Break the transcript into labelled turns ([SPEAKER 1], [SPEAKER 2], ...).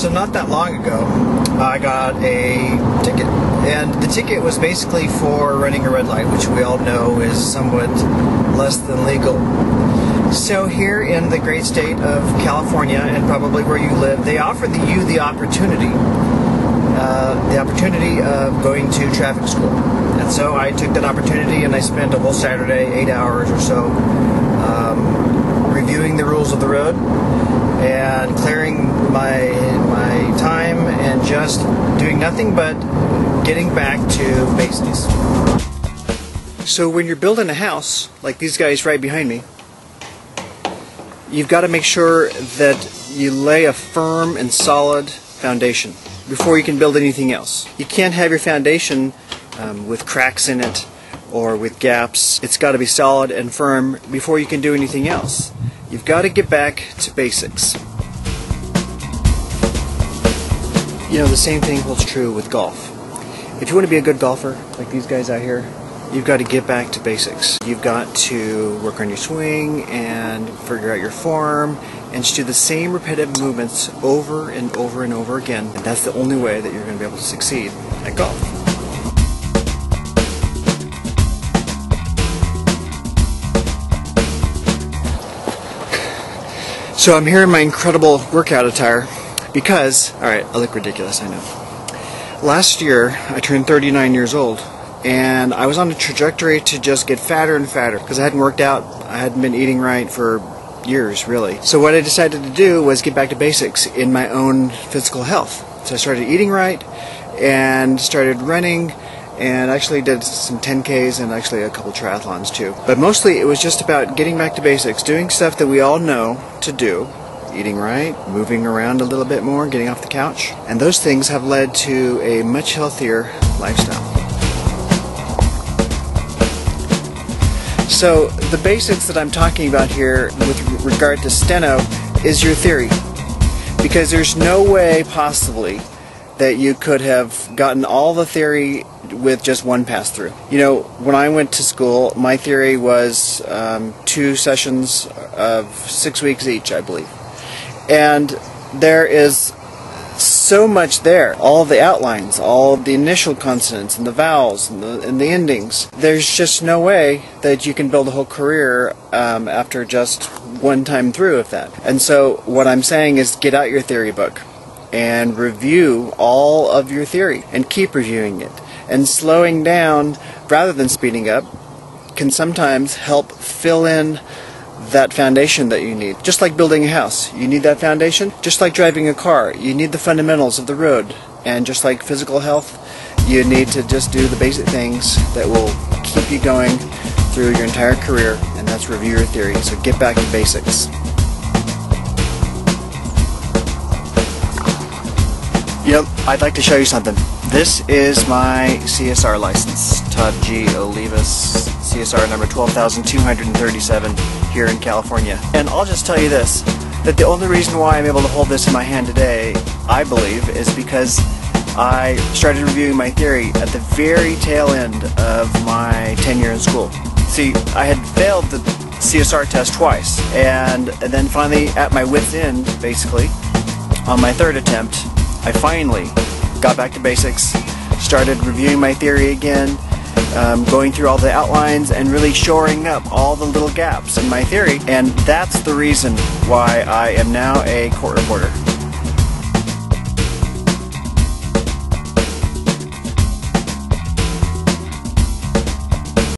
[SPEAKER 1] So not that long ago, I got a ticket, and the ticket was basically for running a red light, which we all know is somewhat less than legal. So here in the great state of California, and probably where you live, they offer you the opportunity of going to traffic school. And so I took that opportunity, and I spent a whole Saturday, 8 hours or so, reviewing the rules of the road and clearing my time and just doing nothing but getting back to basics. So when you're building a house, like these guys right behind me, you've got to make sure that you lay a firm and solid foundation before you can build anything else. You can't have your foundation with cracks in it or with gaps. It's got to be solid and firm before you can do anything else. You've got to get back to basics. You know, the same thing holds true with golf. If you want to be a good golfer, like these guys out here, you've got to get back to basics. You've got to work on your swing and figure out your form and just do the same repetitive movements over and over and over again. And that's the only way that you're going to be able to succeed at golf. So I'm here in my incredible workout attire because, alright, I look ridiculous, I know. Last year, I turned 39 years old, and I was on a trajectory to just get fatter and fatter because I hadn't worked out, I hadn't been eating right for years, really. So what I decided to do was get back to basics in my own physical health. So I started eating right and started running, and actually did some 10Ks and actually a couple triathlons too. But mostly it was just about getting back to basics, doing stuff that we all know to do, eating right, moving around a little bit more, getting off the couch. And those things have led to a much healthier lifestyle. So the basics that I'm talking about here with regard to steno is your theory. Because there's no way possibly that you could have gotten all the theory with just one pass through. You know, when I went to school, my theory was 2 sessions of 6 weeks each, I believe. And there is so much there. All of the outlines, all of the initial consonants and the vowels and the endings. There's just no way that you can build a whole career after just one time through of that. And so what I'm saying is get out your theory book and review all of your theory and keep reviewing it. And slowing down rather than speeding up can sometimes help fill in that foundation that you need. Just like building a house, you need that foundation. Just like driving a car, you need the fundamentals of the road. And just like physical health, you need to just do the basic things that will keep you going through your entire career, and that's review your theory. So get back to basics. Yep, I'd like to show you something. This is my CSR license, Todd G. Olivas, CSR number 12,237 here in California. And I'll just tell you this, that the only reason why I'm able to hold this in my hand today, I believe, is because I started reviewing my theory at the very tail end of my tenure in school. See, I had failed the CSR test twice, and then finally, at my wit's end, basically, on my 3rd attempt, I finally got back to basics, started reviewing my theory again, going through all the outlines and really shoring up all the little gaps in my theory, and that's the reason why I am now a court reporter.